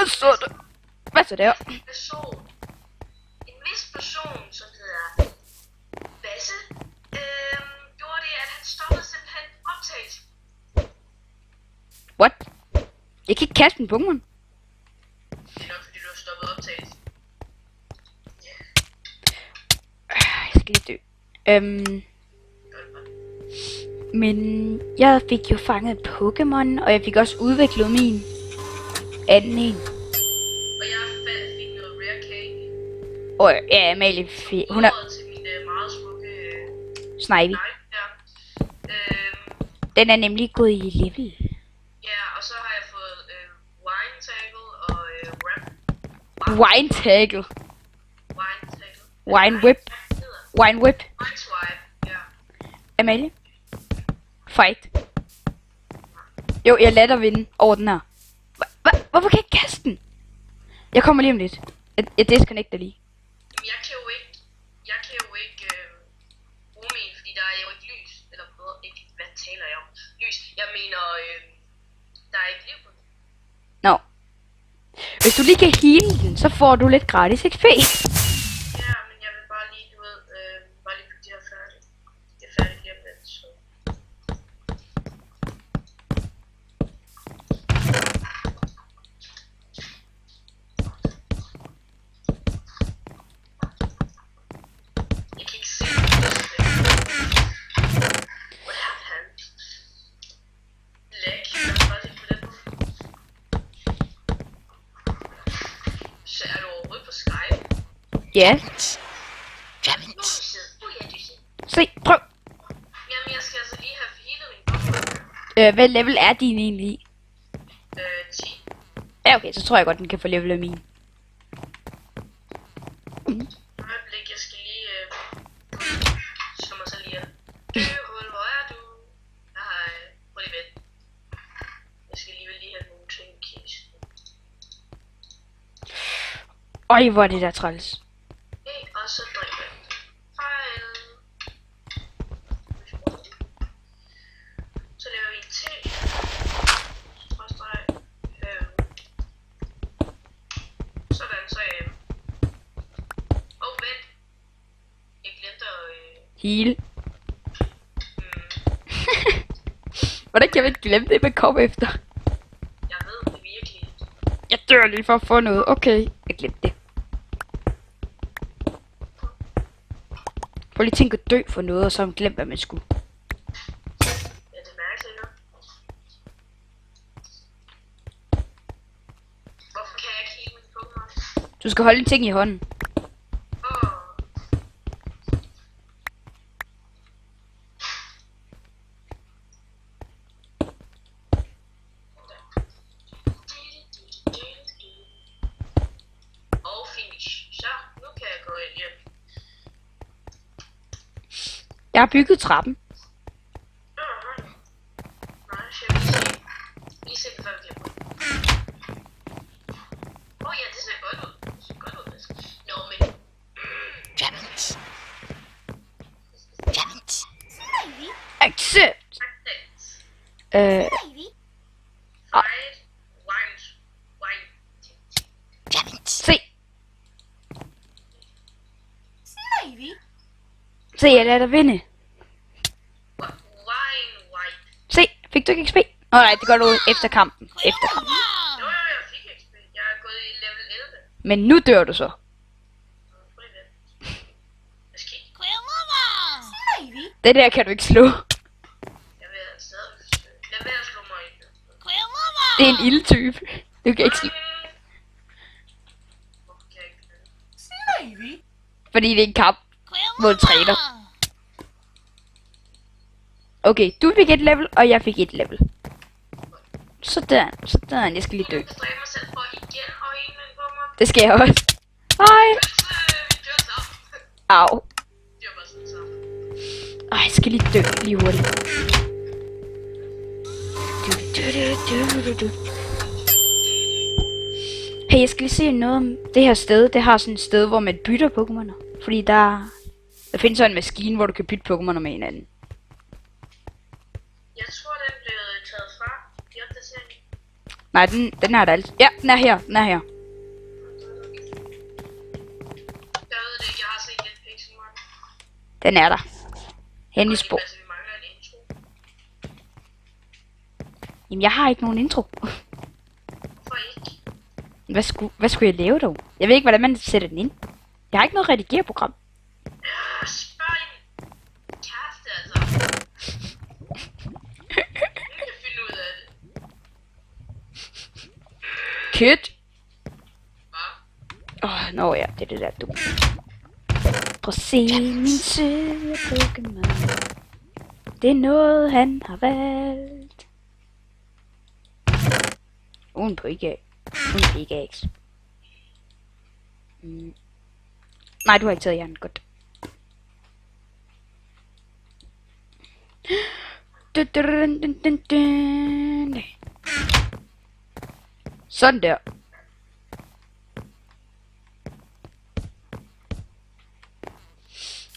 Så det. Hvad så der? En vis person, som hedder Basse, gjorde det, at han stoppede simpelthen optagelsen. What? Jeg kan ikke kaste en Pokémon. Det er nok fordi, du har stoppet optagelsen. Jeg skal lige dø. Men jeg fik jo fanget Pokémon, og jeg fik også udviklet min anden en. Og jeg fik noget rare cake. Og ja, Amalie hun er til min meget smukke Snivy. Den er nemlig gået i level. Ja, og så har jeg fået wine tackle og rap. Wine tackle. Wine whip. Wine whip. Wine swipe, ja. Amalie. Fight. Jo, jeg lader dig vinde over den her. Hvorfor kan jeg ikke kaste den? Jeg kommer lige om lidt. Jeg disconnecter lige. Jamen, jeg kan jo ikke bruge min, fordi der er jo ikke lys. Eller ikke, hvad taler jeg om? Lys. Jeg mener, der er ikke liv på den. Nå. Hvis du lige kan heale den, så får du lidt gratis XP. Ja, men jeg vil bare lige, du ved, bare lige bygge det her færdigt. Det er færdigt lige om lidt, så... Jeg kan ikke se det. What happened? Læg. Lad os bare lige få det på. Så er du overhovedet på Skype? Ja. Nu er du sidder. Ja, du sidder. Se, prøv. Jamen, jeg skal altså lige have healet min Pokémon. Hvad level er din egentlig? 10. Ja, okay, så tror jeg godt, den kan få level af min. Øjeblik, jeg skal lige slå mig selv ihjel. Hvor er du? Hej. Prøv lige vent. Jeg skal alligevel lige have nogle ting i kisten. Øj, hvor er det der træls. Okay, og så drikker jeg. Hej. Så laver vi en te. Skråstreg. Sådan, så er jeg hjemme. Vent. Jeg glemte at... Heal. Hvordan kan jeg ikke glemme det med kom efter? Jeg ved det virkelig. Jeg dør lige for at få noget. Okay, jeg glemte det. Prøv lige tænke at dø for noget, og så glem hvad man skulle. Ja, det er mærkeligt nu. Hvorfor kan jeg ikke heale mine Pokémon? Du skal holde en ting i hånden. Og finish. Så, nu kan jeg gå ind hjem. Jeg har bygget trappen. Nej, så jeg vil se. Lige se, hvad vi glemmer. Ja, det ser godt ud. Det ser godt ud. Nå, men... Diamonds. Accept. Fight. Wine. Diamonds. Se. Se, jeg lader dig vinde. Wine white. Se, fik du ikke XP? Nej, det gør du efter kampen. Efter kampen. Jo, jeg fik XP. Jeg er gået i level 11. Men nu dør du så. Prøv lige vent. Hvad sker? Det der kan du ikke slå. Jeg vil stadig forsøge. Lad være at slå mig ind. Det er en ildtype. Du kan ikke slå. Hvorfor kan jeg ikke det? Fordi det er en kamp mod træner. Okay, du fik et level, og jeg fik et level. Sådan. Jeg skal lige dø. Jeg bestræber mig selv for igen at hænge min Pokémon. Det skal jeg også. Hej. Vi dør sammen. Au. Vi dør bare sådan sammen. Ej, jeg skal lige dø lige hurtigt. Hey, jeg skal lige se noget om det her sted. Det har sådan et sted, hvor man bytter Pokémoner. Fordi der findes sådan en maskine, hvor du kan bytte Pokémoner med hinanden. Jeg tror, den blev taget fra i opdateringen. Nej, den er der altid. Ja, den er her. Den er her. Jeg ved det ikke, jeg har set lidt Pixel Mark. Den er der. Hen i spor. Altså, vi mangler en intro. Jamen, jeg har ikke nogen intro. Hvorfor ikke? Hvad skulle jeg lave dog? Jeg ved ikke, hvordan man sætter den ind. Jeg har ikke noget redigereprogram. Ja, spørg din kæreste, altså. Hun kan finde ud af det. Kid. Hva? Nå ja, det er det der du. Prøv at se min søde Pokémon. Det er noget, han har valgt. Uden Pikax. Nej, du har ikke taget hjernen. Godt. Sådan der.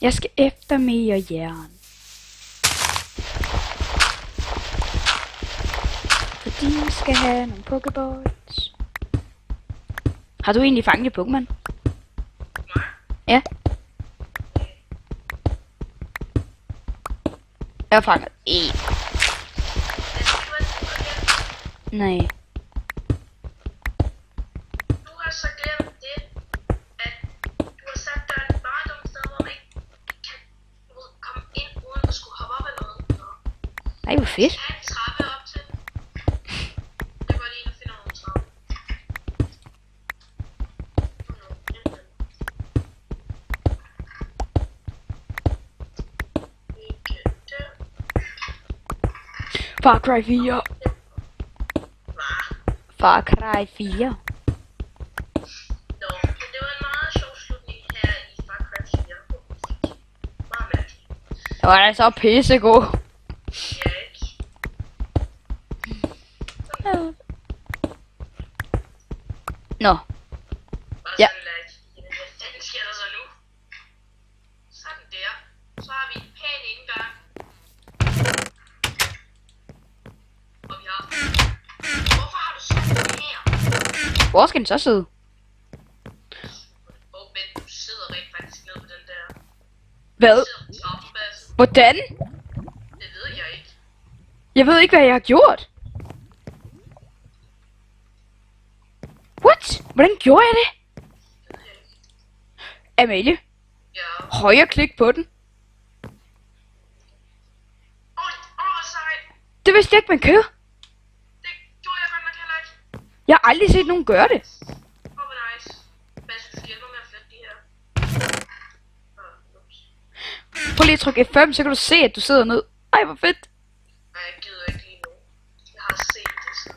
Jeg skal efter mere jern. Fordi jeg skal have nogle Pokéballs. Har du egentlig fanget Pokémon? Mig? Ja. Jeg har fanget en. Nej. Du har så glemt det, at du har sat døren et meget dumt sted, hvor man ikke kan komme ind uden at skulle hoppe op eller noget. Ej, hvor fedt. Der er en trappe op til. Jeg går lige ind og finder nogle trappe. Ikke der. Far Cry 4. Hva? Far Cry 4. Nå, men det var en meget sjov slutning her i Far Cry 4. Meget mærkeligt. Det var da så pissegod. Ja, ikke? Nå. Bare Ja. sådan lidt. Hvad fanden sker der så nu? Sådan der. Så har vi en pæn indgang. Og vi har... Hvorfor har du sat den her? Hvor skal den så sidde? Men du sidder rent faktisk nede på den der. Hvad? Du sidder på trappebassen. Hvordan? Det ved jeg ikke. Jeg ved ikke, hvad jeg har gjort. What? Hvordan gjorde jeg det? Det ved jeg ikke. Amalie, Ja. højre klik på den. Sejt. Det vidste jeg ikke, man kan. Det gjorde jeg godt nok heller ikke. Jeg har aldrig set nogen gøre det. Hvor nice. Men jeg synes, hjælper med at flytte de her. Ups. Prøv lige at trykke F5, så kan du se, at du sidder ned. Ej, hvor fedt. Nej, jeg gider ikke lige nu. Jeg har set det så.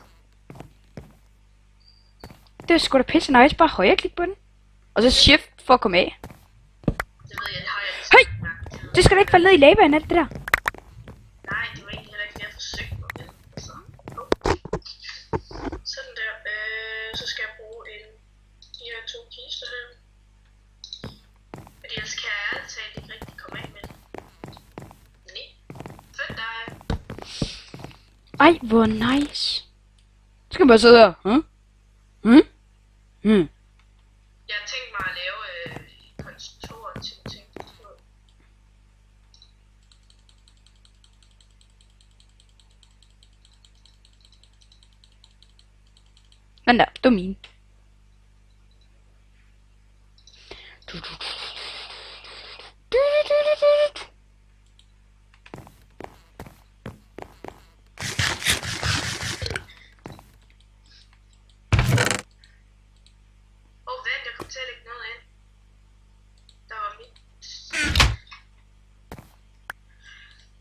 Det er sgu da pisse nice. Bare højre klik på den. Og så shift for at komme af. Det ved jeg, det har jeg Hey! ikke. Det skal da ikke falde ned i lavaen, alt det der. Nej, det var egentlig heller ikke det, jeg forsøgte mig med. Altså. Sådan der. Så skal jeg bruge de her 2 kister her. Fordi ellers kan jeg ærligt talt ikke rigtig komme af med det. Nej. Fedt dig. Ej, hvor nice. Så skal man bare sidde her. Jeg har tænkt mig at lave kontor til ting. Den der, det var mine. Vent, jeg kom til at lægge noget ind. Der var mit.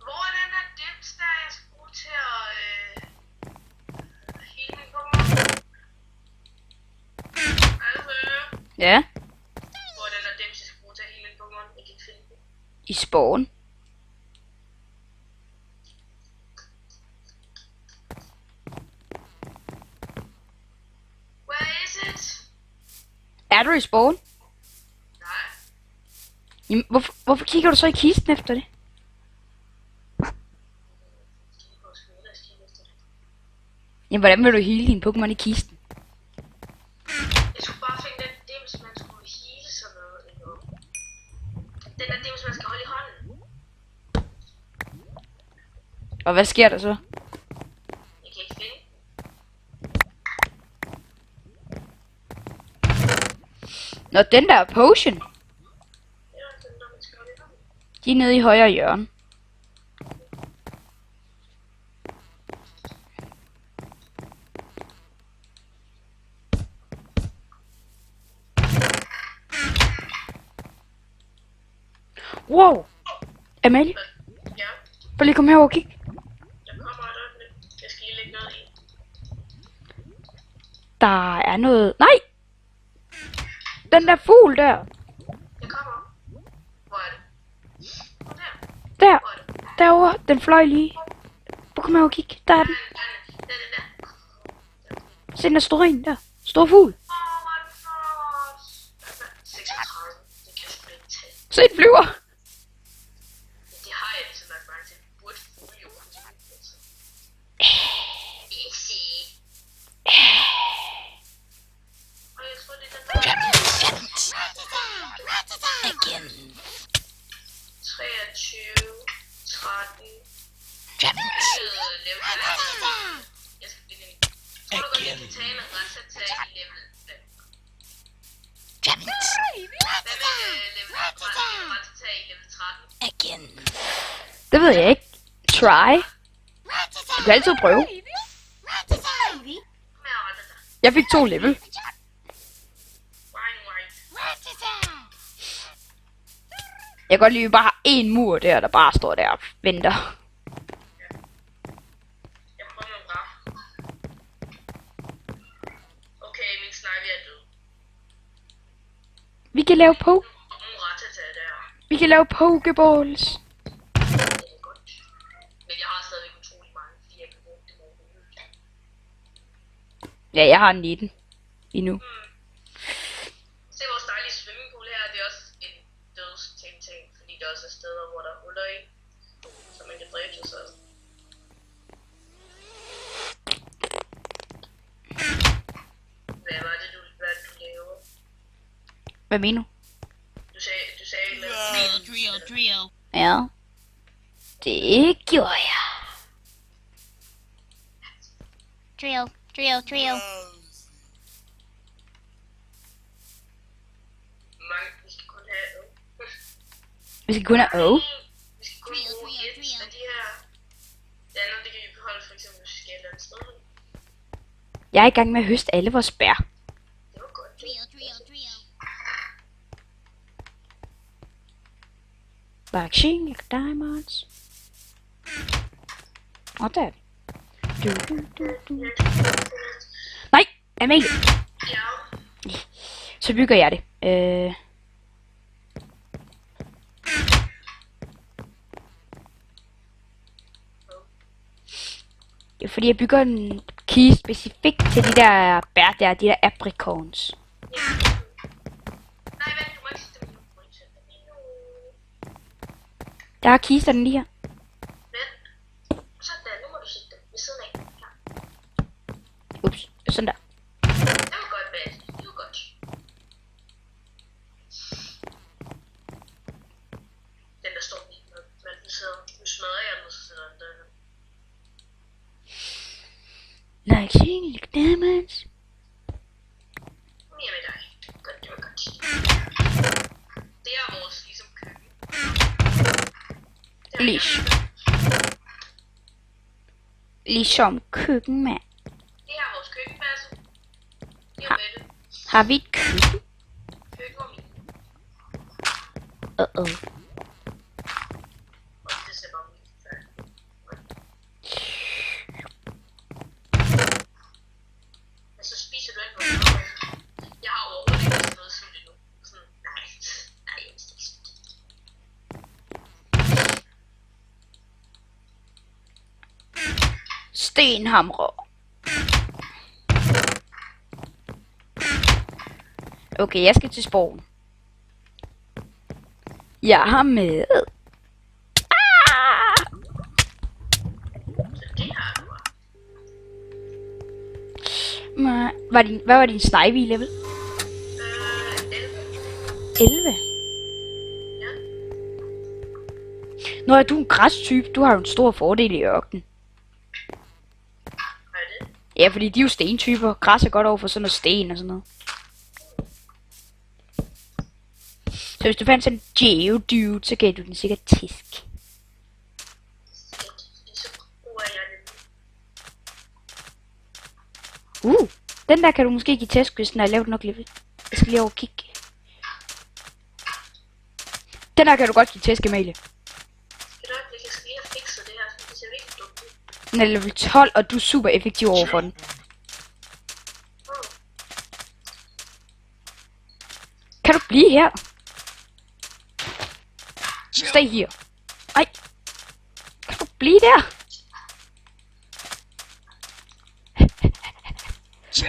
Hvor er den her dims, der jeg skal bruge til at hele min Pokémon? Altså, Ja, hvor er den her dims, jeg skal bruge til at hele min Pokémon? Jeg kan ikke finde den. i spawn. Where is it? Er du i spawn? Nej. Jamen, hvorfor kigger du så i kisten efter det? Jamen, hvordan vil du hele din Pokémon i kisten? Jeg skulle bare finde den dims, man skulle hele sådan noget. Eller noget. Den der dims, man skal holde i hånden. Og hvad sker der så? Jeg kan ikke finde. Nå, den der potion, Det er den der, man skal holde i hånden. de er nede i højre hjørne. Wow! Amalie, Ja, prøv lige at komme herover og kig. der kommer et øjeblik. Jeg skal lige lægge noget i. Der er noget... Nej! Den der fugl der. Jeg kommer. Hvor er det? Hvor der? Der. Hvor er det? Derovre. Den fløj lige. Prøv at komme herover og kig. Der er den. Den der. Se den der store en der. Stor fugl. Åh, hvor er den flot. 36. Det kan jeg sgu ikke tage. Se den flyver. Det har jeg ligesom lagt mærke til. Burde fugle jo kunne lide. Altså. Easy. Og jeg tror, det er den der. Again. 23, 13. Jammins. Level 5. Jeg skal blive den. Tror du godt, jeg kan tage en ratatak i level 5? Jammins. Hvad med level ratatak i level 13? Again. Det ved jeg ikke. Try. Du kan altid prøve. Med ratatak. Jeg fik 2 level. Wine white. Jeg kan godt lide, at vi bare har en mur der bare står der og venter. Jeg prøver med rap. Okay, min snipe er død. Vi kan lave Nogle ratatak der. Vi kan lave pokeballs. Det er godt. Men jeg har stadigvæk utrolig mange, fordi jeg kan bruge dem overhovedet. Ja, jeg har 19 endnu. Se vores dejlige swimmingpool her, det er også en dødsting, fordi der også er steder, hvor der er huller i, så man kan dræbe sig selv. Hvad var det, du lavede? Hvad mener du? Du sagde et eller andet. Ja. Det gjorde jeg. Trio. Mange, vi skal kun have Vi skal kun have O. Vi skal kun bruge et af de her. Det andet, det kan vi beholde for eksempel, hvis vi skal et eller andet sted. Jeg er i gang med at høste alle vores bær. Det var godt. Like shing, like diamonds. Og der er vi. Du. Nej, Amalie. Ja. Så bygger jeg det. Det er fordi jeg bygger en kiste specifikt til de der bær der, de der apricons. Ja. Nej, vent, du må ikke sætte dem endnu. Du må ikke sætte dem endnu. Der er kisterne lige her. Vent. Sådan, nu må du sætte dem ved siden af. Ja. Ups, sådan der. Det var godt, Bad. Det var godt. Den der står lige med valgplaceret. Nu smadrer jeg den, og så sætter den der. Like shing, like diamonds. Mere med dig. Godt, det var godt. Det er vores ligesom køkken. Det er Lish. Ligesom køkkenmand. Det er vores køkkenbasse. Det er med det. Har vi et køkken? Køkken og min. Uh-oh. Og det ser bare min færdig. Men så spiser du ikke noget. Jeg har overhovedet ikke spist noget sult endnu. Sådan, nej, jeg vidste ikke sult. Stenhamre. Okay, jeg skal til Sporgen. Jeg har med. Så det har du bare. Nej. Hvad var din Snivy level? 11. 11? Ja. Nå er du en græstype. Du har jo en stor fordel i ørkenen. Har jeg det? Ja, fordi de er jo stentyper. Græs er godt over for sådan noget sten og sådan noget. Så hvis du fandt sådan en Geodude, så gav du den sikkert tisk. Så bruger jeg det. Den der kan du måske give tæsk, hvis den er lavt nok level. Jeg skal lige over og kigge. Den der kan du godt give tæsk, Amalie. Skal du ikke, jeg skal lige have fikset det her, så det ser virkelig dumt ud. Den er level 12, og du er super effektiv over for den. Kan du blive her? Stay her. Ej. Kan du blive der?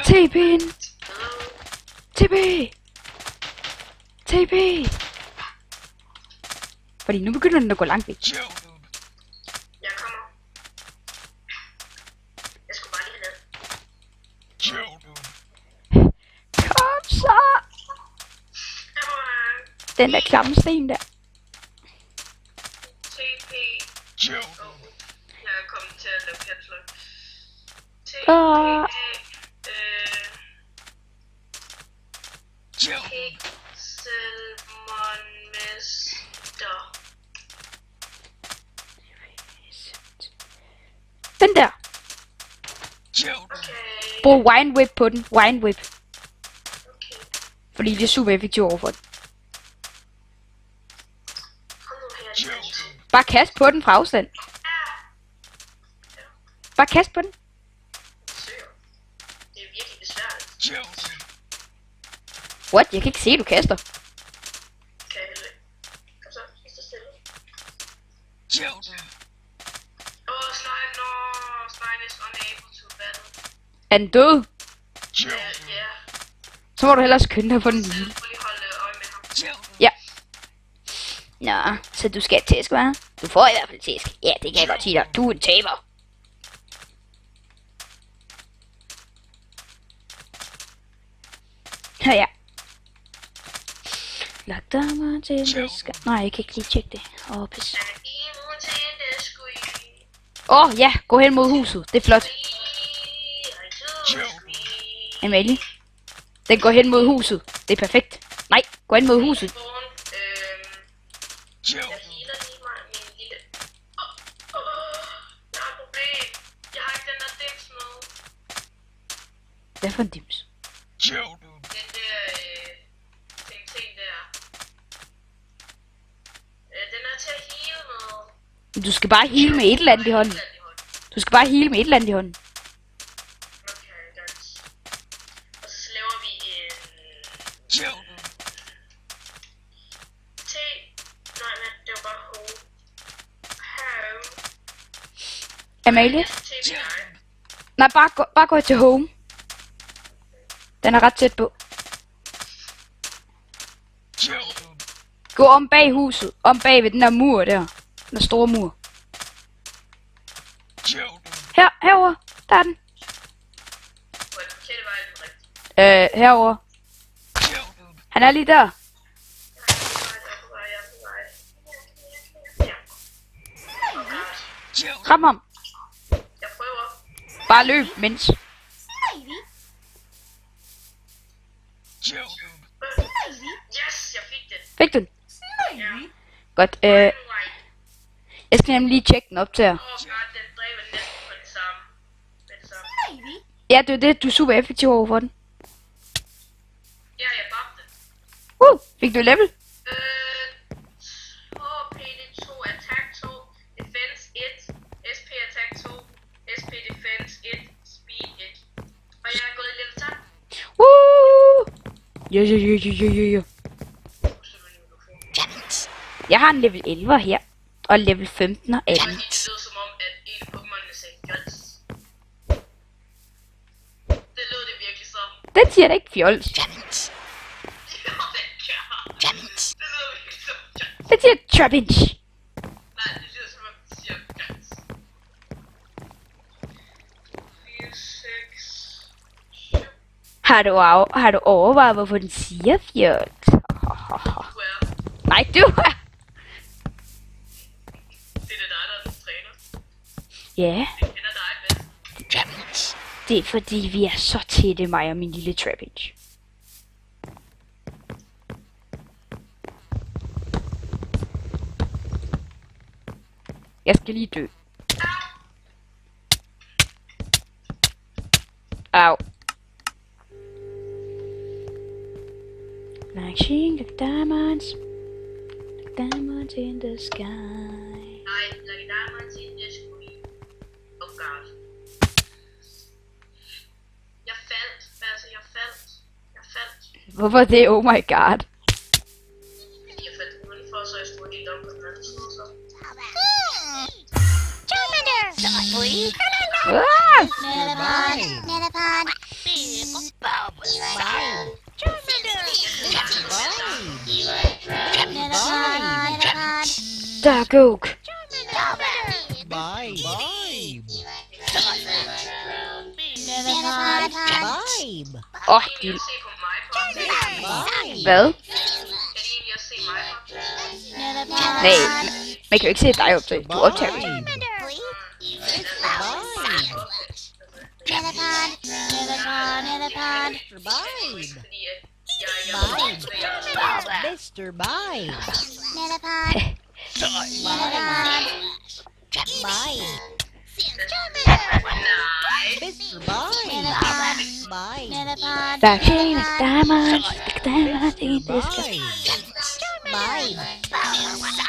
TP ind. TP. TP. Fordi nu begynder den at gå langt væk. Jeg kommer. Jeg skulle bare lige have ned. Kom så. Den der klamme sten der. TP. Jeg er kommet til at lave capsule. TP. Pixelmonmester. Den der. Okay. Brug Wine Whip på den. Wine Whip. Okay. Fordi det er super effektivt overfor den. Kom nu her, Jens. Bare kast på den fra afstand. Bare kast på den. Søger. Det er virkelig besværligt. What? Jeg kan ikke se, du kaster. Kan jeg heller ikke. Kom så, stå stille. Slime, no. Slime is unable to battle. Er den død? Ja. Så må du hellere skynde dig på den. Prøv lige at holde øje med ham. Ja. Nå, så du skal have tæsk, hva'? Du får i hvert fald tæsk. Ja, det kan jeg godt sige dig. Du er en taber. Ja. Lad dig mig til det skal... Nej, jeg kan ikke lige tjekke det. Pis. Ja, gå hen mod huset. Det er flot. Amalie. Den går hen mod huset. Det er perfekt. Nej, gå hen mod huset. Jeg healer lige mig min lille... Jeg har et problem. Jeg har ikke den der dims med. Hvad for en dims? Den der ting der. Den er til at heale med. Du skal bare heal med et eller andet i hånden. Du skal bare heal med et eller andet i hånden. Okay, godt. Og så laver vi en... T... Nej, men det var bare H. How? Amalie? TBI. Nej, bare gå til home. Den er ret tæt på. Gå om bag huset. Om bag ved den der mur der. Den der store mur. Herover. Der er den. På den forkerte vej, den rigtige. Herover. Han er lige der. Jeg er på vej. Ja. Oh god. Ram ham. Jeg prøver. Bare løb, mens. Yes, jeg fik den. Fik du den? Ja. Godt. Jeg skal nemlig lige tjekke den op til her. Oh god, den dræber næsten på det samme. Med det samme. Ja, det er det. Du er super effektiv over for den. Ja, jeg babte den. Fik du level? 2 PD 2, attack 2, defense 1, SP attack 2, SP defense 1, speed 1. Og jeg er gået i level 12. Ja. Jeg har en level 11 her. Og level 15 og 18. Det lød som om, at en af Pokémon'ene sagde fjols. Det lød det virkelig som. Den siger da ikke fjols. Jo, den gør. Det lyder virkelig som fjols. Den siger Trapinch. Nej, det lyder som om, den siger fjols. 4, 6, 7, Har du overvejet, hvorfor den siger fjort? Du er. Nej, du er. Det er dig, der er den træner. Ja, Jeg kender dig bedst. Jabbit. det er fordi, vi er så tætte, mig og min lille Trapinch. Jeg skal lige dø. Au. Like sheen, like diamonds. Like diamonds in the sky. Nej, like diamonds in the sky. Oh god. Jeg faldt, altså jeg faldt. Hvorfor det? Oh my god. Fordi jeg faldt udenfor, så jeg stod helt om på den anden side, så. Charmander. Sorry. Ah! Metapod. Bubbles. Charmander. Metapod. Darkok. Vibe. Vibe. Åh, Kan I de... se på mig på? Vibe. Hvad? Kan I egentlig også se mig på? Nej, man kan jo ikke se dig op til. Du optager jo. Vibe. Vibe. Fordi at jeg Mr. Vibe. Vibe. nej. Mr. Vibe. Vibe. Like sheen, like diamonds. Like diamonds in the sky. Vibe.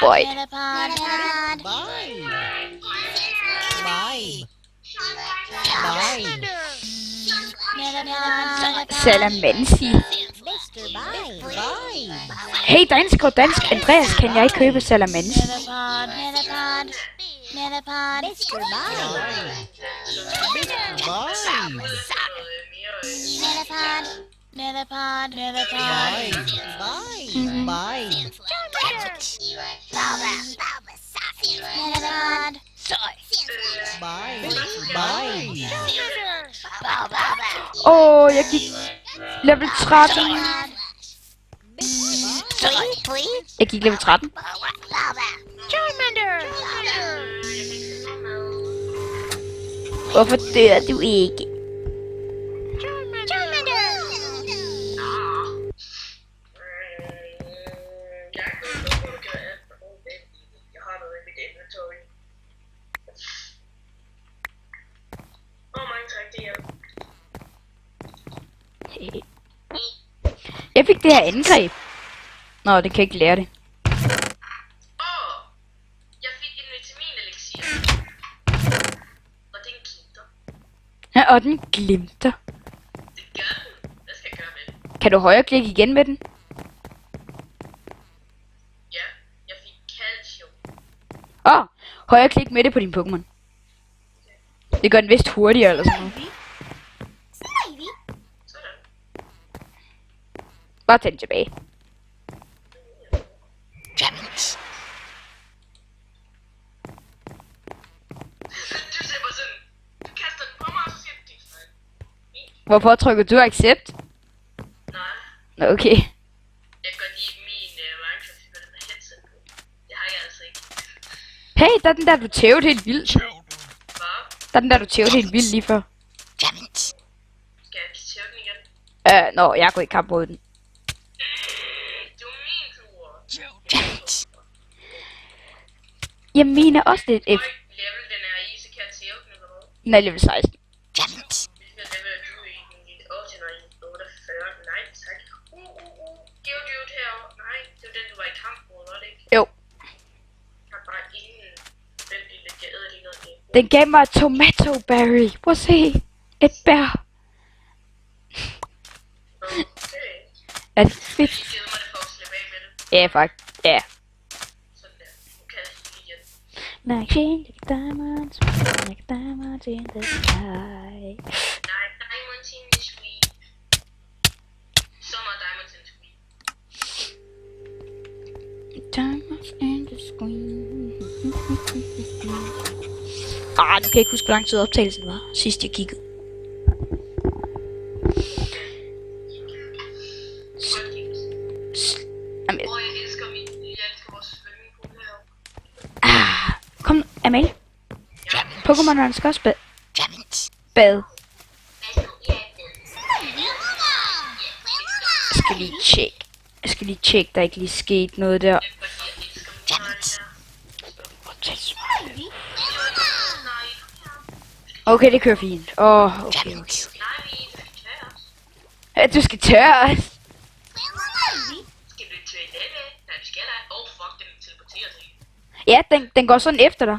Boy. Vibe. Vibe. Vibe. Salamansi. Mr. Vibe. Vibe. Hey, dansk og dansk. Andreas, kan jeg købe salamansi? Mr. Vibe. Mr. Vibe. Vibe. Vibe. Vibe. Vibe. Åh, jeg gik level 13. Jeg gik level 13. Hvorfor dør du ikke? Jeg har noget i mit inventory. Mange tak, det er. Jeg fik det her angreb. Nå, det kan jeg ikke lære det. Jeg fik en vitaminelixir. Og den glimter. Ja, og den glimter. Det gør den. Hvad skal jeg gøre med den? Kan du højreklikke igen med den? Ja, jeg fik calcium. Højreklik med det på din Pokémon. Det gør den vist hurtigere eller sådan noget. Sådan. Bare tag den tilbage. Jabbit. Du ser bare sådan. Du kaster den på mig, og så siger du, det er fint. Hvorfor trykker du accept? Nej, Nå, okay. jeg kan godt lide min Minecraft med den her headset på. Det har jeg altså ikke. Hey, der er den der, du tævede helt vildt. Hvad? Der er den der, du tævede helt vildt lige før. Jabbit. Skal jeg tæve den igen? Nå, jeg går i kamp mod den. Det var min tur. Jabbit. Jeg mener også lidt F. Høj level den er i, så kan jeg tæve den eller hvad? Den er level 16. Jabbit. Hvilken level er du i? Den lille 48? Nej, tak. Geodude herovre. Nej, det var den, du var i kamp mod, var det ikke? Jo. Jeg har bare ingen. Den lille gade lige noget. Den gav mig et tomato berry. Prøv at se. Et bær. Okay. Er det fedt? De givet mig det for at slippe af med det. Ja, faktisk. Ja. Sådan der. Nu kan jeg lige igen. Like sheen, like diamonds. Like diamonds in the sky. Nej, diamonds in the sweet. Sommer diamonds in the sweet. Diamonds in the screen. Nu kan jeg ikke huske, hvor lang tid optagelsen var, sidst jeg kiggede. Jamen, Jeg elsker vores swimmingpool herovre. kom, Amalie. Pokémonerne skal også Diamonds. bade. Værsgo, ja, Jeg skal lige tjekke, der ikke lige skete noget der. Diamonds. Okay, det kører fint. Okay. Diamonds. Ja, du skal tørre os. Skal vi til toilettet? Nej, det skal der. Fuck, den teleporterer sig. Ja, den går sådan efter dig.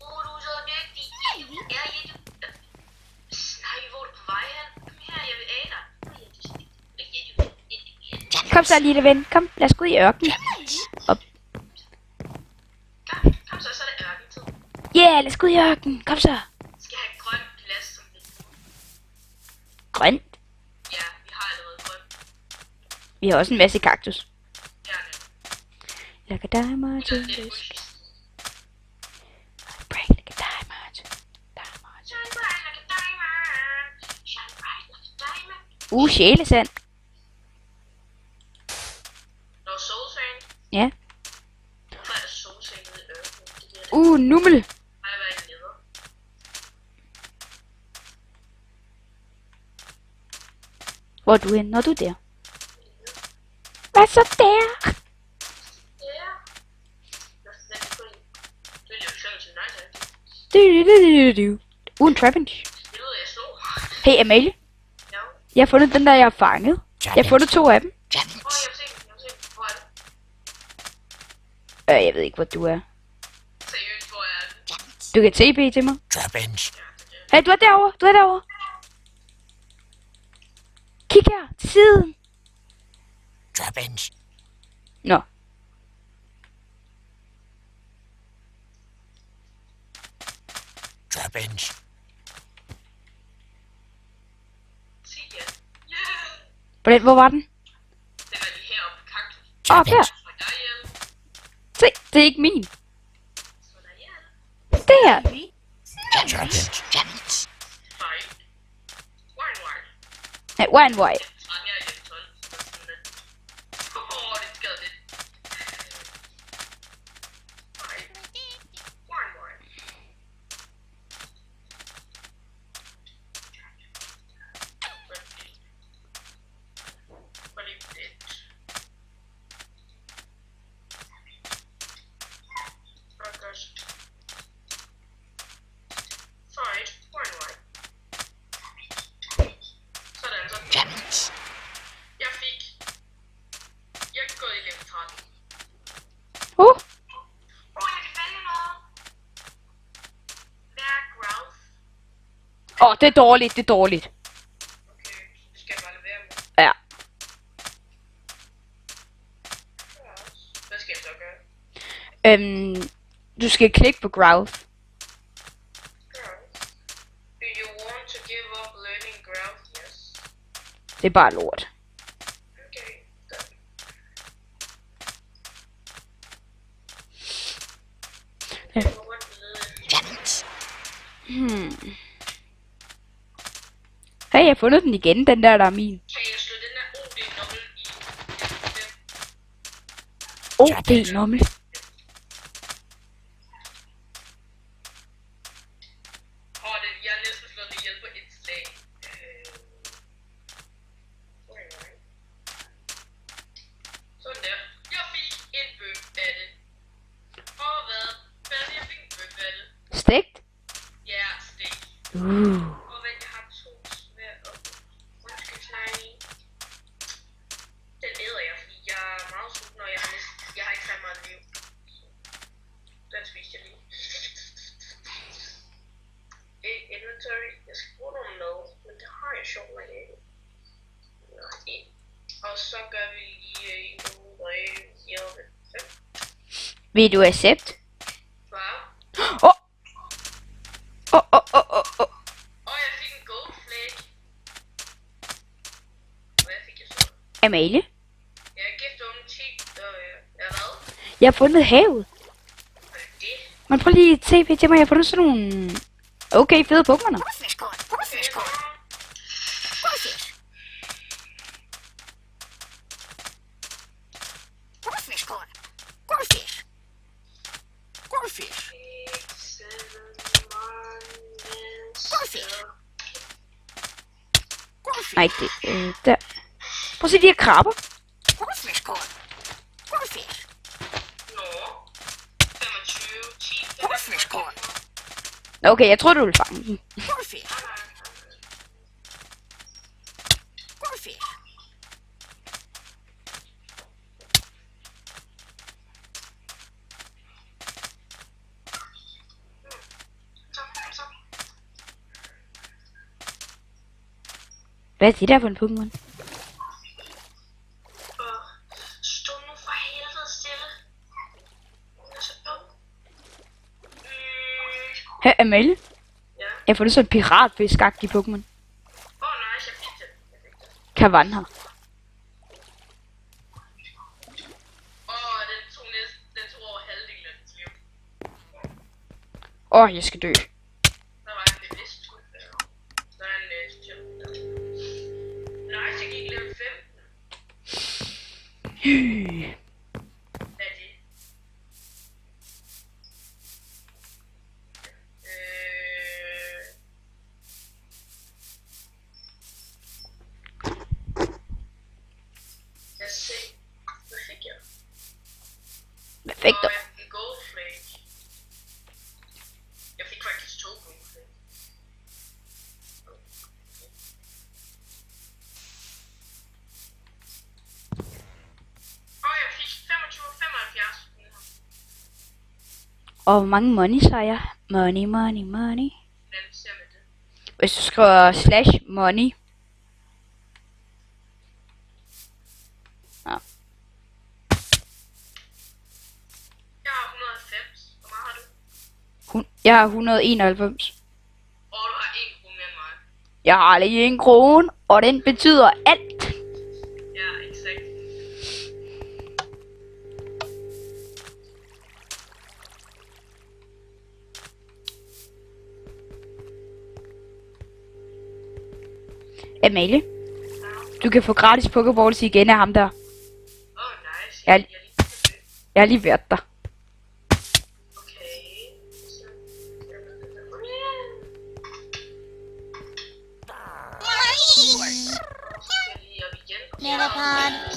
Du er så dygtig. Ja, nej, hvor er du på vej hen? Kom her, jeg vil af dig. Kom så, lille ven. Kom, lad os gå ud i ørkenen. Kom så er det ørkentid. Yeah, lad os gå ud i ørkenen. Kom så. Skal have grønt glas som lidt. Grønt. Ja, vi har allerede grønt. Vi har også en masse kaktus. Ja, Like a diamond det er in lidt this. bushy. Break like a diamond. Diamond. Shine bright like a diamond. Shine bright like a diamond. Sjælesand. Nå, solsang. Ja. Hvorfor er der solsang ude i ørkenen? Det der, Nummel. har jeg været nede. Hvor er du hen? Når du er der. Hvad så der? Ja. Lad os sætte på en. Det vil jo synge til dig, tak. En trapinch. Det ved jeg slog. Hey Amalie, Ja. jeg har fundet den der, jeg har fanget. Jeg har fundet 2 af dem. Diamonds. Jeg vil se den. Hvor er det? Jeg ved ikke, hvor du er. Seriøst, hvor er det? Diamonds. Du kan TP til mig. Diamonds. Hey, du er derovre. Du er derovre. Kig her, til siden. Diamonds. Nå. Diamonds. Sig ja. Hvor var den? Den er lige heroppe i kaktus. Åh, der. Slå dig ihjel. Se, det er ikke min. Slå dig ihjel. Det her. Diamonds. Diamonds. Fine. Wine. Nej, one white. Træn jeg igen 12. Det skade lidt. Fine. Wine. Hvor er det? August. Fine. Wine. Sådan så. Diamonds. Jeg er gået i level 13. Jeg kan vælge noget. Hvad er growth? Det er dårligt, det er dårligt. Okay, det skal jeg bare lade være med. Ja. Hvad skal jeg så gøre? Du skal klikke på growth. Growth. Do you want to give up learning growth? Yes. Det er bare lort. Okay, godt. Ja. Jeg må godt vide. Diamonds. Hey, jeg har fundet den igen, den der er min. Kan jeg slå den der OD-nummel i? Det er nummel. Jeg er næsten slået det ihjel på et slag. Sådan der. Jeg fik en bøf af det. Og hvad? Jeg fik en bøf af det. Stegt? Ja, stik. Og hvad, jeg har 2 svær og muskelknejne. Den æder jeg, fordi jeg er meget sulten, og jeg har ikke så meget liv. Så den spiste jeg lige. Inventory. Jeg skal bruge nogle med, men det har jeg sjovt nok ikke. Nej. Og så gør vi lige en hjælp. Vil du accept? Hvad? Og jeg fik en gold flake. Hvad fik jeg så? Amalie? Jeg gift om 10. Hvad? Jeg har fundet havet. Hvad er det? Men prøv lige at TP til mig, jeg har fundet sådan nogle... Okay, fede Pokémoner. Nej, det der. Prøv at se de her krabber. Guldfiskkorn. Guldfisk. Nå. 25, 10, 5. Guldfiskkorn. Okay, jeg tror du vil fange den. Guldfisk. Guldfisk. Så. Hvad er det der for en Pokémon? Stå nu for helvede stille. Hun er så dum. Her, Amalie. Ja. Jeg får det sådan en piratfiskagtig Pokémon. Nice, jeg fik det. Kavanha. Den tog over halvdelen af dens liv. Jeg skal dø. Der var en bevidst skud der. Der er en gem der. Nice, jeg gik level 15. Hvad er det? Lad os se. Hvad fik jeg? Perfekt. Og en goldflake. Jeg fik faktisk 2 goldflake. Og jeg fik 25 og 75. Og hvor mange monies har jeg? Money. Hvordan ser man det? Hvis du skriver /money. Ja. Jeg har 190. Hvor meget har du? Jeg har 191. Og du har 1 krone mere end mig. Jeg har lige 1 krone, og den betyder alt. Ja, exakt. Amalie, du kan få gratis Pokéballs igen af ham der. Nice. Jeg- Jeg lige det. Jeg har lige været der. Okay. Så. Mine. Skal jeg lige op igen? Metapod.